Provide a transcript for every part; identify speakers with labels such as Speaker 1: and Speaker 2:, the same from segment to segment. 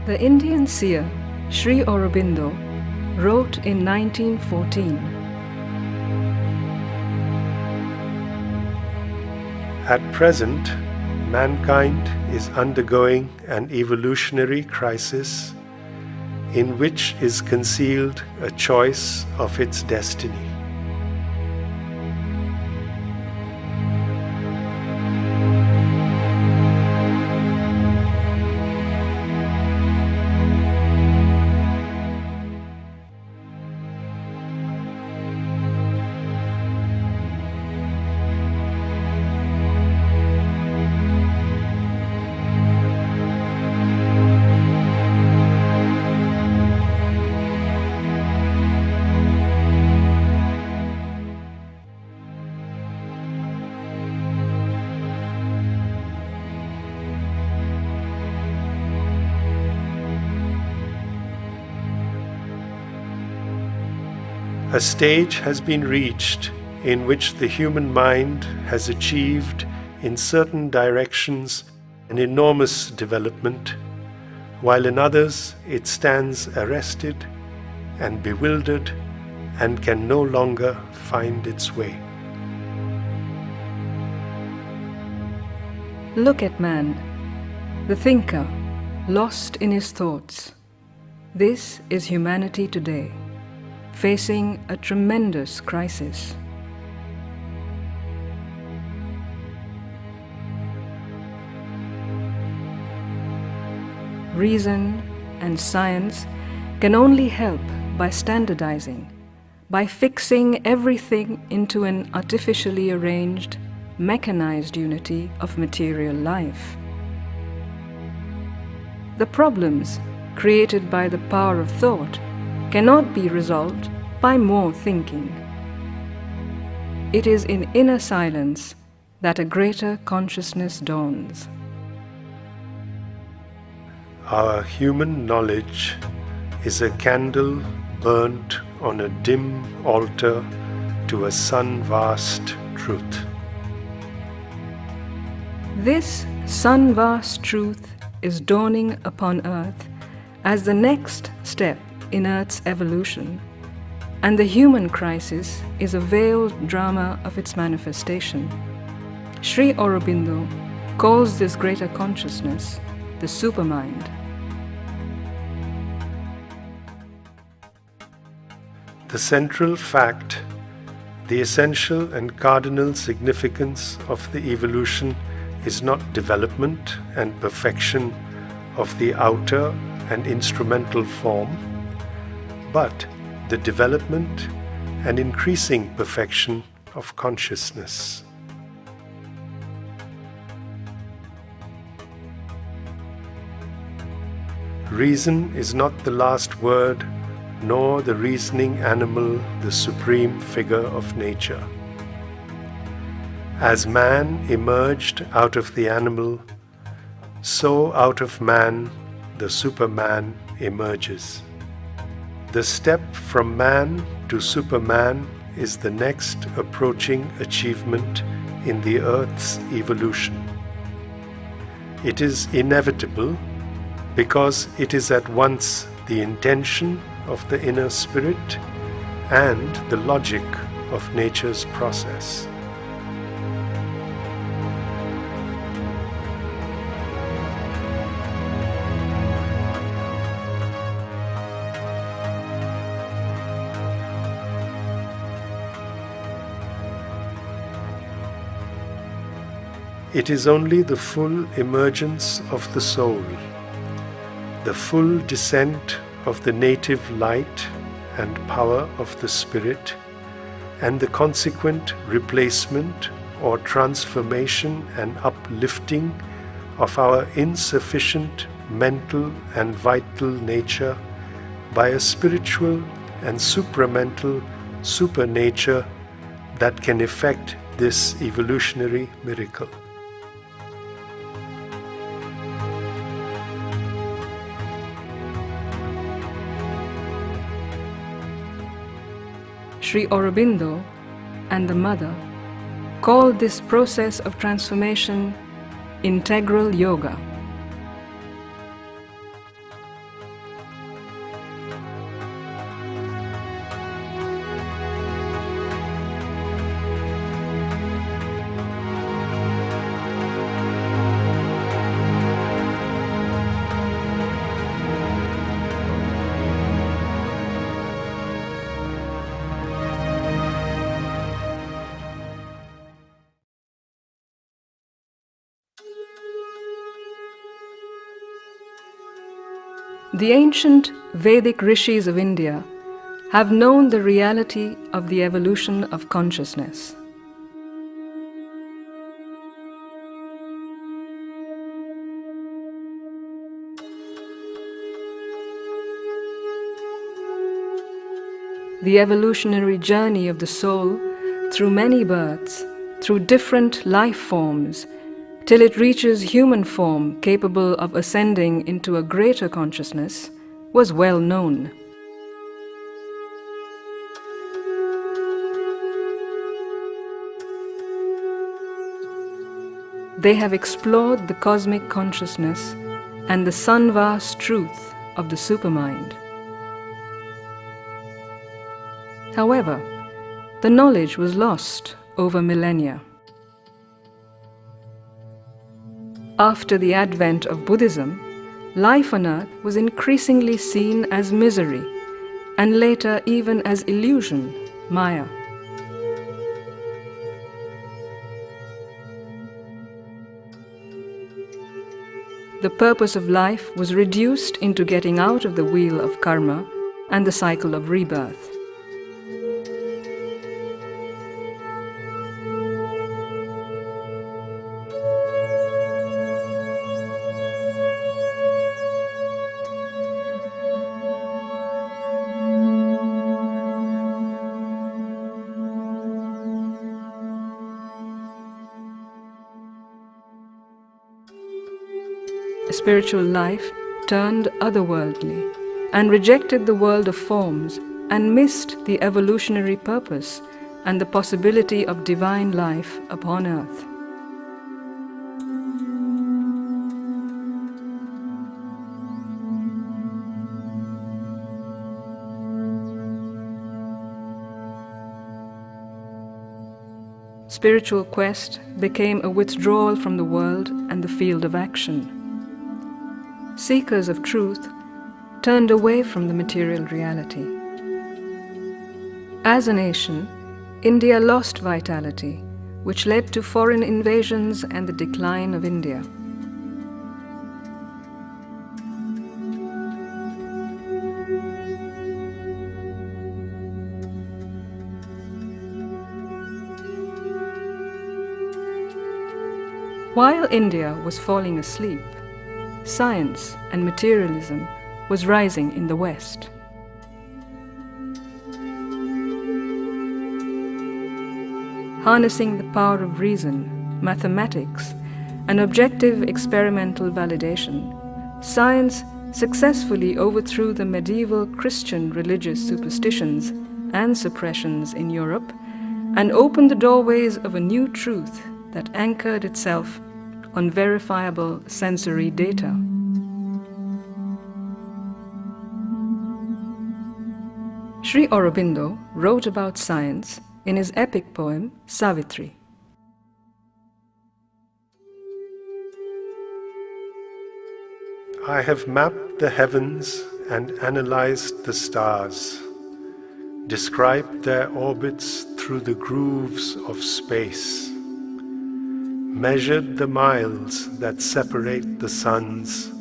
Speaker 1: The Indian seer Sri Aurobindo wrote in 1914,
Speaker 2: "At present, mankind is undergoing an evolutionary crisis in which is concealed a choice of its destiny. A stage has been reached in which the human mind has achieved in certain directions an enormous development, while in others it stands arrested and bewildered and can no longer find its way.
Speaker 1: Look at man, the thinker, lost in his thoughts. This is humanity today, facing a tremendous crisis. Reason and science can only help by standardizing, by fixing everything into an artificially arranged, mechanized unity of material life. The problems created by the power of thought cannot be resolved by more thinking. It is in inner silence that a greater consciousness dawns.
Speaker 2: Our human knowledge is a candle burnt on a dim altar to a sun-vast truth.
Speaker 1: This sun-vast truth is dawning upon earth as the next step in Earth's evolution, and the human crisis is a veiled drama of its manifestation. Sri Aurobindo calls this greater consciousness the supermind.
Speaker 2: The central fact, the essential and cardinal significance of the evolution is not development and perfection of the outer and instrumental form, but the development and increasing perfection of consciousness. Reason is not the last word, nor the reasoning animal the supreme figure of nature. As man emerged out of the animal, so out of man the Superman emerges. The step from man to Superman is the next approaching achievement in the Earth's evolution. It is inevitable because it is at once the intention of the inner spirit and the logic of nature's process. It is only the full emergence of the soul, the full descent of the native light and power of the spirit, and the consequent replacement or transformation and uplifting of our insufficient mental and vital nature by a spiritual and supramental supernature that can effect this evolutionary miracle.
Speaker 1: Sri Aurobindo and the Mother called this process of transformation integral yoga. The ancient Vedic rishis of India have known the reality of the evolution of consciousness. The evolutionary journey of the soul through many births, through different life forms, till it reaches human form capable of ascending into a greater consciousness, was well known. They have explored the cosmic consciousness and the sun-vast truth of the supermind. However, the knowledge was lost over millennia. After the advent of Buddhism, life on earth was increasingly seen as misery, and later even as illusion, Maya. The purpose of life was reduced into getting out of the wheel of karma and the cycle of rebirth. Spiritual life turned otherworldly and rejected the world of forms and missed the evolutionary purpose and the possibility of divine life upon earth. Spiritual quest became a withdrawal from the world and the field of action. Seekers of truth turned away from the material reality. As a nation, India lost vitality, which led to foreign invasions and the decline of India. While India was falling asleep, science and materialism was rising in the West. Harnessing the power of reason, mathematics, and objective experimental validation, science successfully overthrew the medieval Christian religious superstitions and suppressions in Europe and opened the doorways of a new truth that anchored itself on verifiable sensory data. Sri Aurobindo wrote about science in his epic poem Savitri.
Speaker 2: I have mapped the heavens and analyzed the stars, described their orbits through the grooves of space, measured the miles that separate the suns,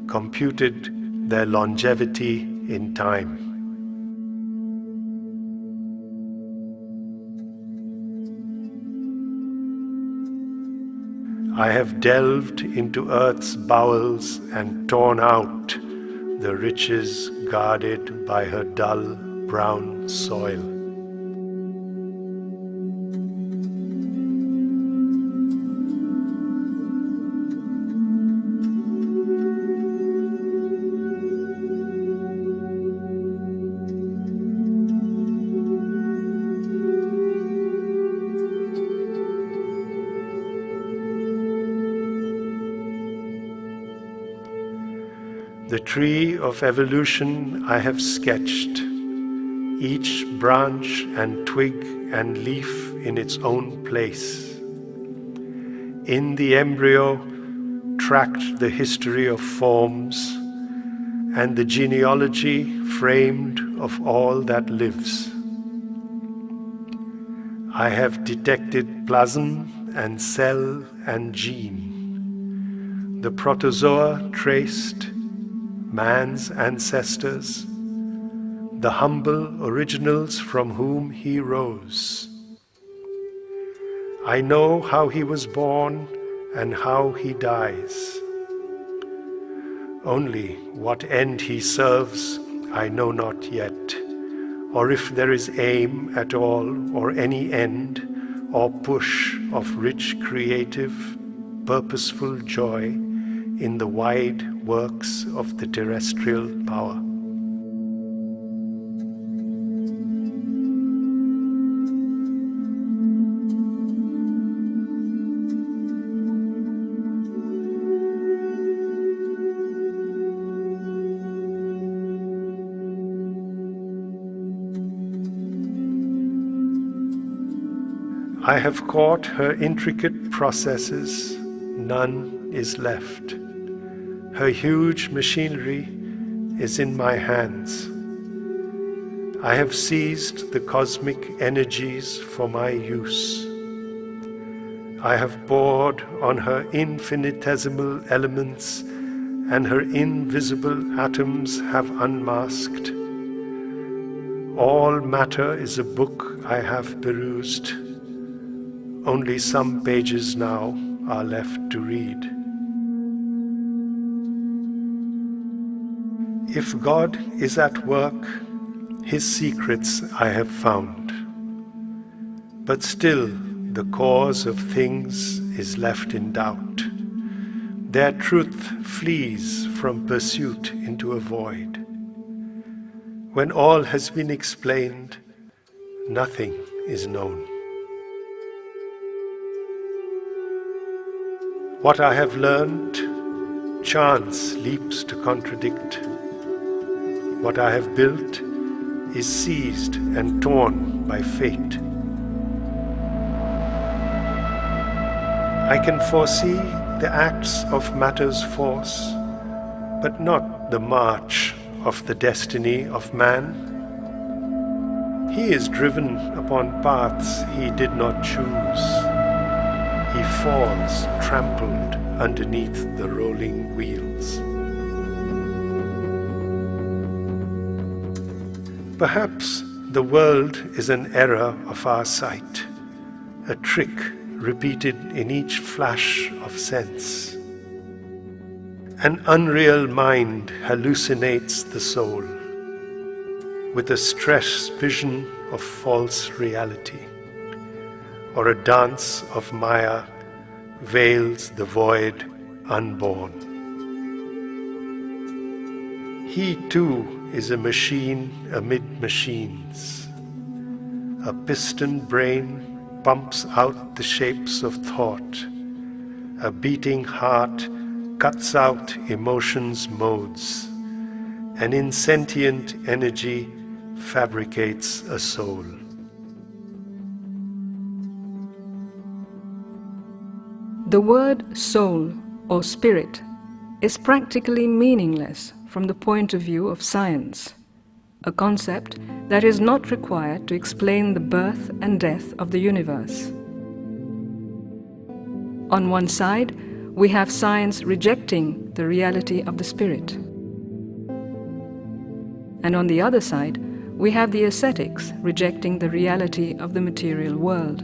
Speaker 2: computed their longevity in time. I have delved into earth's bowels and torn out the riches guarded by her dull brown soil. The tree of evolution I have sketched, each branch and twig and leaf in its own place. In the embryo, tracked the history of forms and the genealogy framed of all that lives. I have detected plasm and cell and gene, the protozoa traced, man's ancestors, the humble originals from whom he rose. I know how he was born and how he dies. Only what end he serves I know not yet, or if there is aim at all, or any end, or push of rich creative, purposeful joy in the wide works of the terrestrial power. I have caught her intricate processes, none is left. Her huge machinery is in my hands. I have seized the cosmic energies for my use. I have bored on her infinitesimal elements, and her invisible atoms have unmasked. All matter is a book I have perused. Only some pages now are left to read. If God is at work, His secrets I have found. But still the cause of things is left in doubt. Their truth flees from pursuit into a void. When all has been explained, nothing is known. What I have learned, chance leaps to contradict. What I have built is seized and torn by fate. I can foresee the acts of matter's force, but not the march of the destiny of man. He is driven upon paths he did not choose. He falls trampled underneath the rolling wheels. Perhaps the world is an error of our sight, a trick repeated in each flash of sense. An unreal mind hallucinates the soul with a stress vision of false reality, or a dance of Maya veils the void unborn. He too is a machine amid machines. A piston brain pumps out the shapes of thought. A beating heart cuts out emotions' modes. An insentient energy fabricates a soul.
Speaker 1: The word soul or spirit is practically meaningless from the point of view of science, a concept that is not required to explain the birth and death of the universe. On one side, we have science rejecting the reality of the spirit. And on the other side, we have the ascetics rejecting the reality of the material world.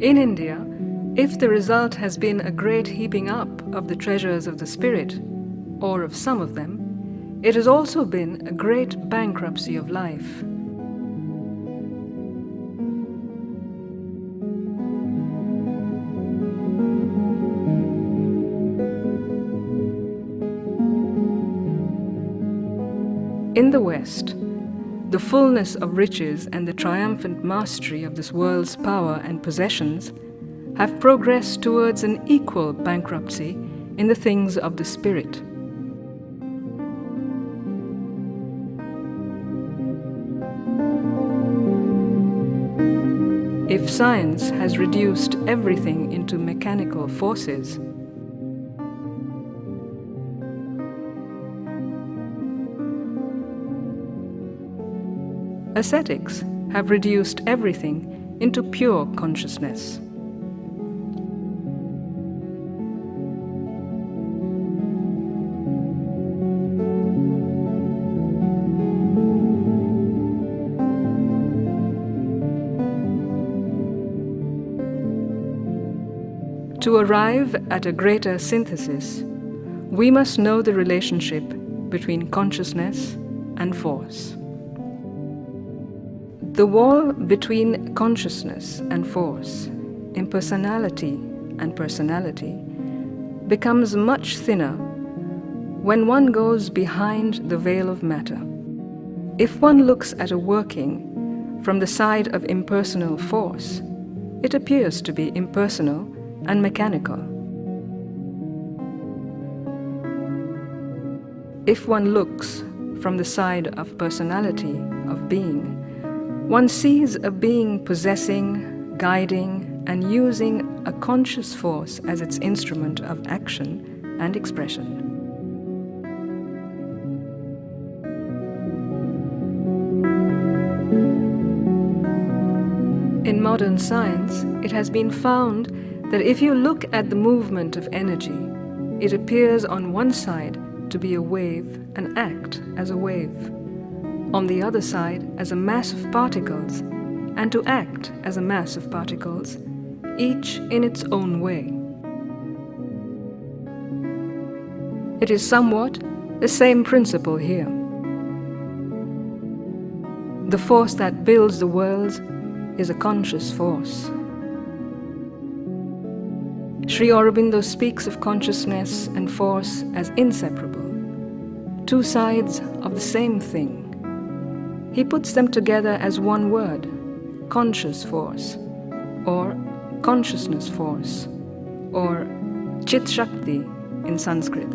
Speaker 1: In India, if the result has been a great heaping up of the treasures of the spirit, or of some of them, it has also been a great bankruptcy of life. In the West, the fullness of riches and the triumphant mastery of this world's power and possessions have progressed towards an equal bankruptcy in the things of the spirit. If science has reduced everything into mechanical forces, ascetics have reduced everything into pure consciousness. To arrive at a greater synthesis, we must know the relationship between consciousness and force. The wall between consciousness and force, impersonality and personality, becomes much thinner when one goes behind the veil of matter. If one looks at a working from the side of impersonal force, it appears to be impersonal and mechanical. If one looks from the side of personality, of being, one sees a being possessing, guiding, and using a conscious force as its instrument of action and expression. In modern science, it has been found that if you look at the movement of energy, it appears on one side to be a wave and act as a wave, on the other side as a mass of particles, and to act as a mass of particles, each in its own way. It is somewhat the same principle here. The force that builds the worlds is a conscious force. Sri Aurobindo speaks of consciousness and force as inseparable, two sides of the same thing. He puts them together as one word, conscious force, or consciousness force, or Chit Shakti in Sanskrit.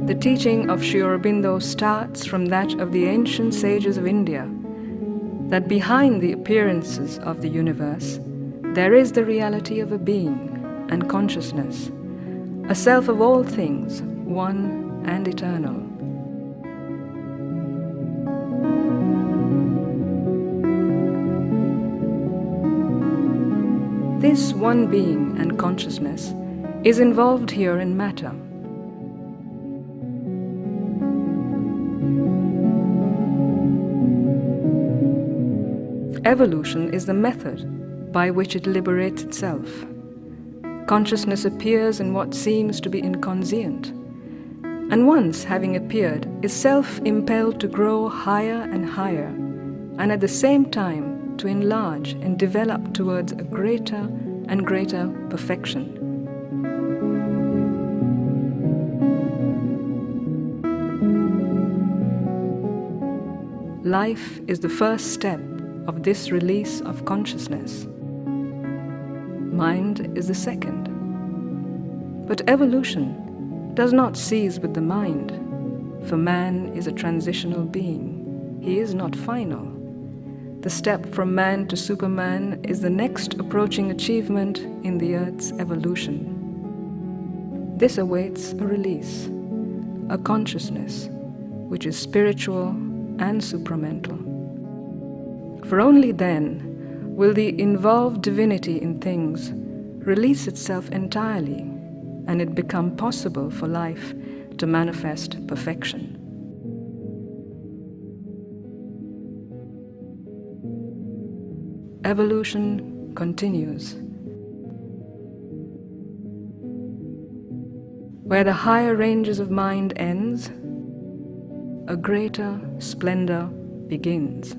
Speaker 1: The teaching of Sri Aurobindo starts from that of the ancient sages of India, that behind the appearances of the universe, there is the reality of a being and consciousness, a self of all things, one and eternal. This one being and consciousness is involved here in matter. Evolution is the method by which it liberates itself. Consciousness appears in what seems to be inconscient, and once having appeared, is self-impelled to grow higher and higher, and at the same time to enlarge and develop towards a greater and greater perfection. Life is the first step of this release of consciousness. Mind is the second. But evolution does not cease with the mind, for man is a transitional being. He is not final. The step from man to Superman is the next approaching achievement in the Earth's evolution. This awaits a release, a consciousness which is spiritual and supramental. For only then will the involved divinity in things release itself entirely, and it become possible for life to manifest perfection. Evolution continues. Where the higher ranges of mind ends, a greater splendor begins.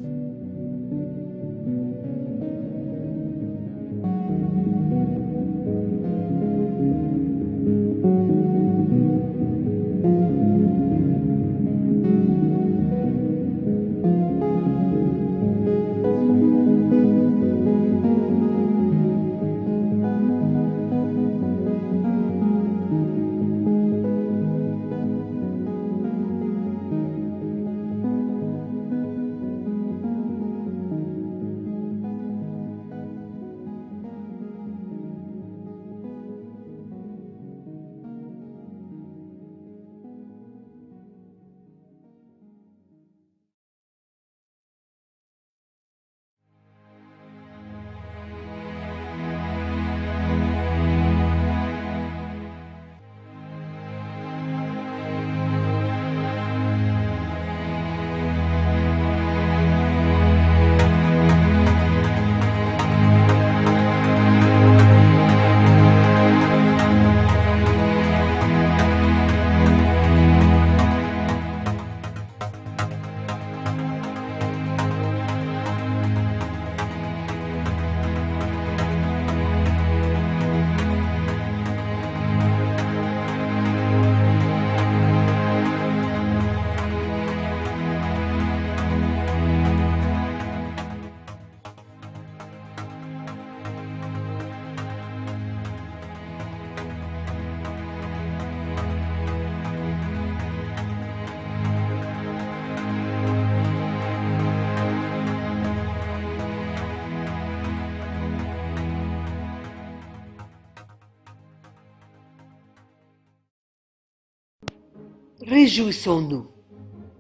Speaker 3: Réjouissons-nous,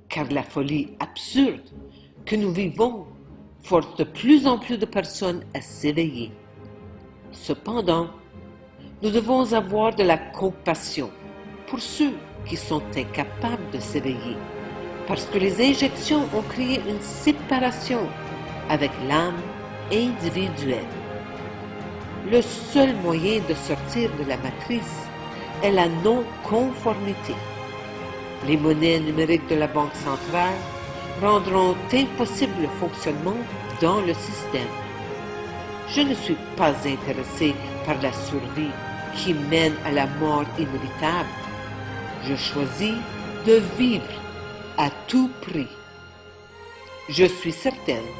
Speaker 3: car la folie absurde que nous vivons force de plus en plus de personnes à s'éveiller. Cependant, nous devons avoir de la compassion pour ceux qui sont incapables de s'éveiller, parce que les injections ont créé une séparation avec l'âme individuelle. Le seul moyen de sortir de la matrice est la non-conformité. Les monnaies numériques de la Banque centrale rendront impossible le fonctionnement dans le système. Je ne suis pas intéressé par la survie qui mène à la mort inévitable. Je choisis de vivre à tout prix. Je suis certaine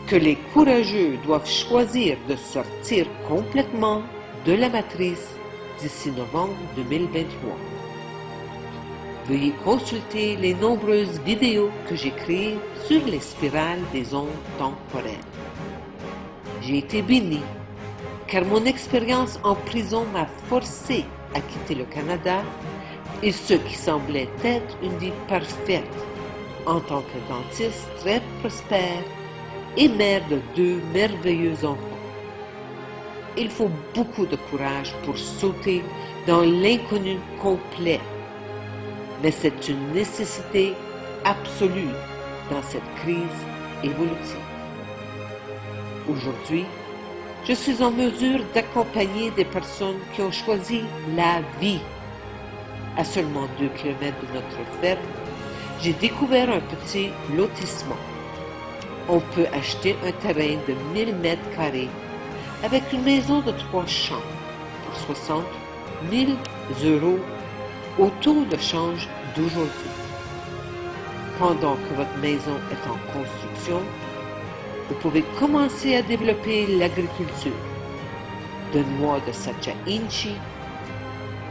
Speaker 3: que les courageux doivent choisir de sortir complètement de la matrice d'ici novembre 2023. Veuillez consulter les nombreuses vidéos que j'ai créées sur les spirales des ondes temporelles. J'ai été béni, car mon expérience en prison m'a forcé à quitter le Canada et ce qui semblait être une vie parfaite en tant que dentiste très prospère et mère de 2 merveilleux enfants. Il faut beaucoup de courage pour sauter dans l'inconnu complet, mais c'est une nécessité absolue dans cette crise évolutive. Aujourd'hui, je suis en mesure d'accompagner des personnes qui ont choisi la vie. À seulement 2 km de notre ferme, j'ai découvert un petit lotissement. On peut acheter un terrain de 1000 mètres carrés avec une maison de 3 chambres pour 60 000 € au taux de change d'aujourd'hui. Pendant que votre maison est en construction, vous pouvez commencer à développer l'agriculture de noix de sacha inchi,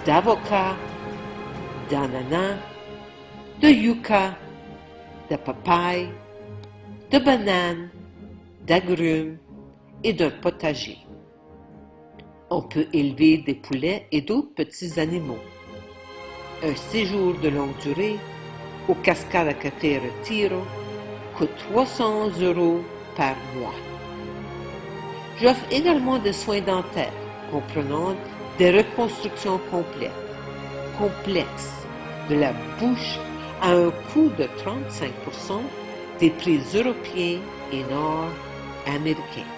Speaker 3: d'avocats, d'ananas, de yucca, de papaye, de bananes, d'agrumes et d'un potager. On peut élever des poulets et d'autres petits animaux. Un séjour de longue durée aux cascades à café Retiro coûte 300 € par mois. J'offre également des soins dentaires comprenant des reconstructions complexes de la bouche à un coût de 35% des prix européens et nord-américains.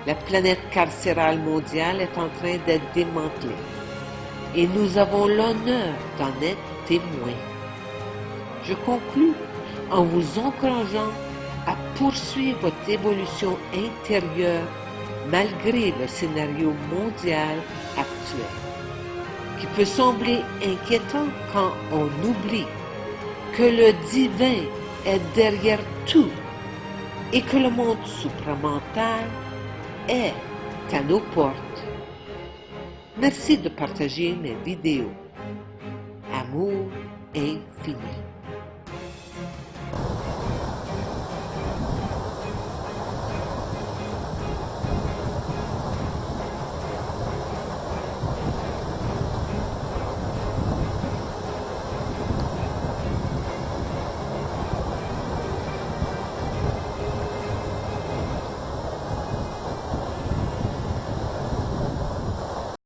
Speaker 3: La planète carcérale mondiale est en train d'être démantelée et nous avons l'honneur d'en être témoins. Je conclus en vous encourageant à poursuivre votre évolution intérieure malgré le scénario mondial actuel, qui peut sembler inquiétant quand on oublie que le divin est derrière tout et que le monde supramental est à nos portes. Merci de partager mes vidéos. Amour infini.